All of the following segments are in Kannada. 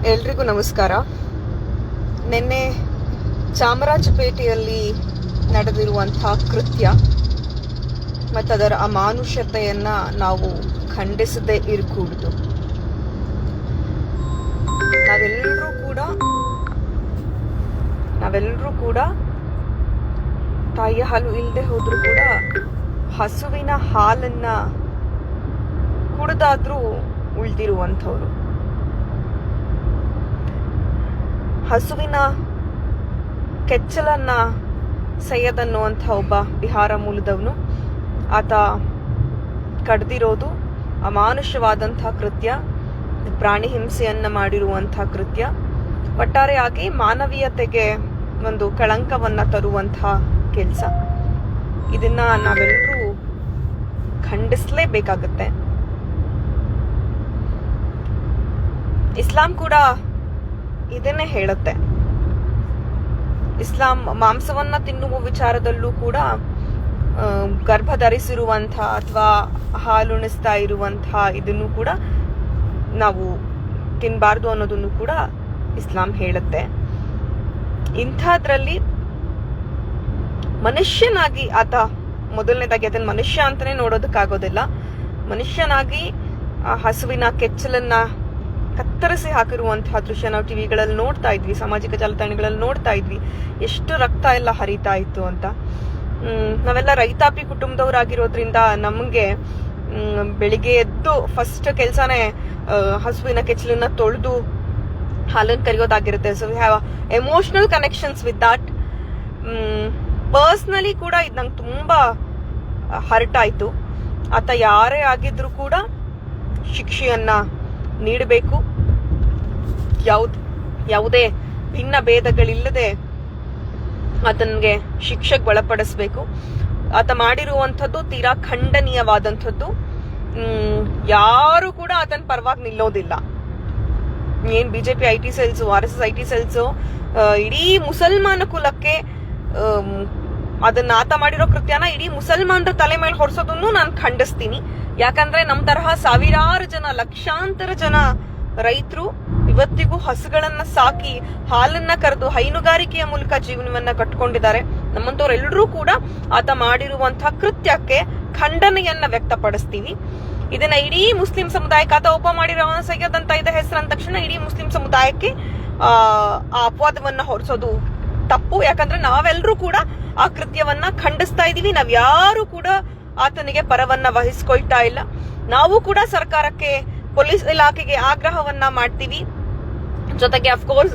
ಎಲ್ರಿಗೂ ನಮಸ್ಕಾರ. ನಿನ್ನೆ ಚಾಮರಾಜಪೇಟೆಯಲ್ಲಿ ನಡೆದಿರುವಂತಹ ಕೃತ್ಯ ಮತ್ತು ಅದರ ಅಮಾನುಷತೆಯನ್ನ ನಾವು ಖಂಡಿಸದೇ ಇರಕೂಡದು. ನಾವೆಲ್ಲರೂ ಕೂಡ ತಾಯಿಯ ಹಾಲು ಇಲ್ಲದೆ ಹೋದ್ರೂ ಕೂಡ ಹಸುವಿನ ಹಾಲನ್ನ ಕುಡಿದಾದ್ರೂ ಉಳಿದಿರುವಂಥವ್ರು. ಹಸುವಿನ ಕೆಚ್ಚಲನ್ನ ಸೈಯದ್ ಅನ್ನುವಂಥ ಒಬ್ಬ ಬಿಹಾರ ಮೂಲದವನು ಆತ ಕಡ್ದಿರೋದು ಅಮಾನುಷವಾದಂಥ ಕೃತ್ಯ, ಪ್ರಾಣಿ ಹಿಂಸೆಯನ್ನ ಮಾಡಿರುವಂಥ ಕೃತ್ಯ, ಒಟ್ಟಾರೆಯಾಗಿ ಮಾನವೀಯತೆಗೆ ಒಂದು ಕಳಂಕವನ್ನ ತರುವಂಥ ಕೆಲಸ. ಇದನ್ನ ನಾವೆಲ್ಲರೂ ಖಂಡಿಸಲೇಬೇಕಾಗತ್ತೆ. ಇಸ್ಲಾಂ ಕೂಡ ಇದನ್ನೇ ಹೇಳುತ್ತೆ. ಇಸ್ಲಾಂ ಮಾಂಸವನ್ನ ತಿನ್ನುವ ವಿಚಾರದಲ್ಲೂ ಕೂಡ ಗರ್ಭ ಧರಿಸಿರುವಂಥ ಅಥವಾ ಹಾಲುಣಿಸ್ತಾ ಇರುವಂಥ ಇದನ್ನು ಕೂಡ ನಾವು ತಿನ್ನಬಾರ್ದು ಅನ್ನೋದನ್ನು ಕೂಡ ಇಸ್ಲಾಂ ಹೇಳುತ್ತೆ. ಇಂಥದ್ರಲ್ಲಿ ಮನುಷ್ಯನಾಗಿ ಆತ ಮೊದಲನೇದಾಗಿ ಅದನ್ನ ಮನುಷ್ಯ ಅಂತಾನೆ ನೋಡೋದಕ್ಕಾಗೋದಿಲ್ಲ. ಮನುಷ್ಯನಾಗಿ ಹಸುವಿನ ಕೆಚ್ಚಲನ್ನ ಕತ್ತರಿಸಿ ಹಾಕಿರುವಂತಹ ದೃಶ್ಯ ನಾವು ಟಿವಿಗಳಲ್ಲಿ ನೋಡ್ತಾ ಇದ್ವಿ, ಸಾಮಾಜಿಕ ಜಾಲತಾಣಗಳಲ್ಲಿ ನೋಡ್ತಾ ಇದ್ವಿ. ಎಷ್ಟು ರಕ್ತ ಎಲ್ಲ ಹರಿತಾ ಇತ್ತು ಅಂತ. ನಾವೆಲ್ಲ ರೈತಾಪಿ ಕುಟುಂಬದವರಾಗಿರೋದ್ರಿಂದ ನಮಗೆ ಬೆಳಿಗ್ಗೆ ಎದ್ದು ಫಸ್ಟ್ ಕೆಲ್ಸನೇ ಹಸುವಿನ ಕೆಚ್ಚಲನ್ನ ತೊಳೆದು ಹಾಲನ್ನು ಕರಿಯೋದಾಗಿರುತ್ತೆ. So we have emotional connections with that. Personally ಕೂಡ ಇದು ನಂಗೆ ತುಂಬಾ ಹರ್ಟ್ ಆಯ್ತು. ಆತ ಯಾರೇ ಆಗಿದ್ರು ಕೂಡ ಶಿಕ್ಷೆಯನ್ನ ನೀಡಬೇಕು. ಯಾವುದೇ ಭಿನ್ನ ಭೇದಗಳಿಲ್ಲದೆ ಆತನಿಗೆ ಶಿಕ್ಷೆಗೆ ಒಳಪಡಿಸ್ಬೇಕು. ಆತ ಮಾಡಿರುವಂಥದ್ದು ತೀರಾ ಖಂಡನೀಯವಾದಂಥದ್ದು. ಯಾರು ಕೂಡ ಆತನ ಪರವಾಗಿ ನಿಲ್ಲೋದಿಲ್ಲ. ಏನ್ BJP IT cells, RSS IT cells, ಇಡೀ ಮುಸಲ್ಮಾನ ಕುಲಕ್ಕೆ ಅದನ್ನ ಆತ ಮಾಡಿರೋ ಕೃತ್ಯನ ಇಡೀ ಮುಸಲ್ಮಾನರ ತಲೆ ಮೇಲೆ ಹೊರಿಸೋದನ್ನು ನಾನು ಖಂಡಿಸ್ತೀನಿ. ಯಾಕಂದ್ರೆ ನಮ್ ತರಹ ಸಾವಿರಾರು ಜನ, ಲಕ್ಷಾಂತರ ಜನ ರೈತರು ಇವತ್ತಿಗೂ ಹಸುಗಳನ್ನ ಸಾಕಿ ಹಾಲನ್ನ ಕರೆದು ಹೈನುಗಾರಿಕೆಯ ಮೂಲಕ ಜೀವನವನ್ನ ಕಟ್ಕೊಂಡಿದ್ದಾರೆ. ನಮ್ಮಂತವ್ರೆಲ್ಲರೂ ಕೂಡ ಆತ ಮಾಡಿರುವಂತಹ ಕೃತ್ಯಕ್ಕೆ ಖಂಡನೆಯನ್ನ ವ್ಯಕ್ತಪಡಿಸ್ತೀವಿ. ಇದನ್ನ ಇಡೀ ಮುಸ್ಲಿಂ ಸಮುದಾಯಕ್ಕೆ, ಆತ ಒಬ್ಬ ಮಾಡಿರೋ ಸೈಯದ್ ಅಂತ ಇದೆ ಹೆಸರು ಅಂದ ತಕ್ಷಣ ಇಡೀ ಮುಸ್ಲಿಂ ಸಮುದಾಯಕ್ಕೆ ಆ ಅಪವಾದವನ್ನ ಹೊರಿಸೋದು ತಪ್ಪು. ಯಾಕಂದ್ರೆ ನಾವೆಲ್ಲರೂ ಕೂಡ ಆ ಕೃತ್ಯವನ್ನ ಖಂಡಿಸ್ತಾ ಇದೀವಿ. ನಾವ್ಯಾರು ಕೂಡ ಆತನಿಗೆ ಪರವನ್ನ ವಹಿಸ್ಕೊಳ್ತಾ ಇಲ್ಲ. ನಾವು ಕೂಡ ಸರ್ಕಾರಕ್ಕೆ, ಪೊಲೀಸ್ ಇಲಾಖೆಗೆ ಆಗ್ರಹವನ್ನ ಮಾಡ್ತೀವಿ. ಜೊತೆಗೆ ಅಫ್ಕೋರ್ಸ್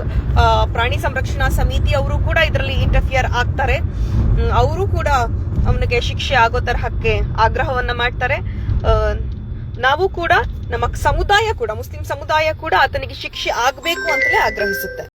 ಪ್ರಾಣಿ ಸಂರಕ್ಷಣಾ ಸಮಿತಿ ಅವರು ಕೂಡ ಇದರಲ್ಲಿ ಇಂಟರ್ಫಿಯರ್ ಆಗ್ತಾರೆ. ಅವರು ಕೂಡ ಅವನಿಗೆ ಶಿಕ್ಷೆ ಆಗೋ ತರಹಕ್ಕೆ ಆಗ್ರಹವನ್ನ ಮಾಡ್ತಾರೆ. ನಾವು ಕೂಡ, ನಮ್ಮ ಸಮುದಾಯ ಕೂಡ, ಮುಸ್ಲಿಂ ಸಮುದಾಯ ಕೂಡ ಆತನಿಗೆ ಶಿಕ್ಷೆ ಆಗ್ಬೇಕು ಅಂತಲೇ ಆಗ್ರಹಿಸುತ್ತೆ.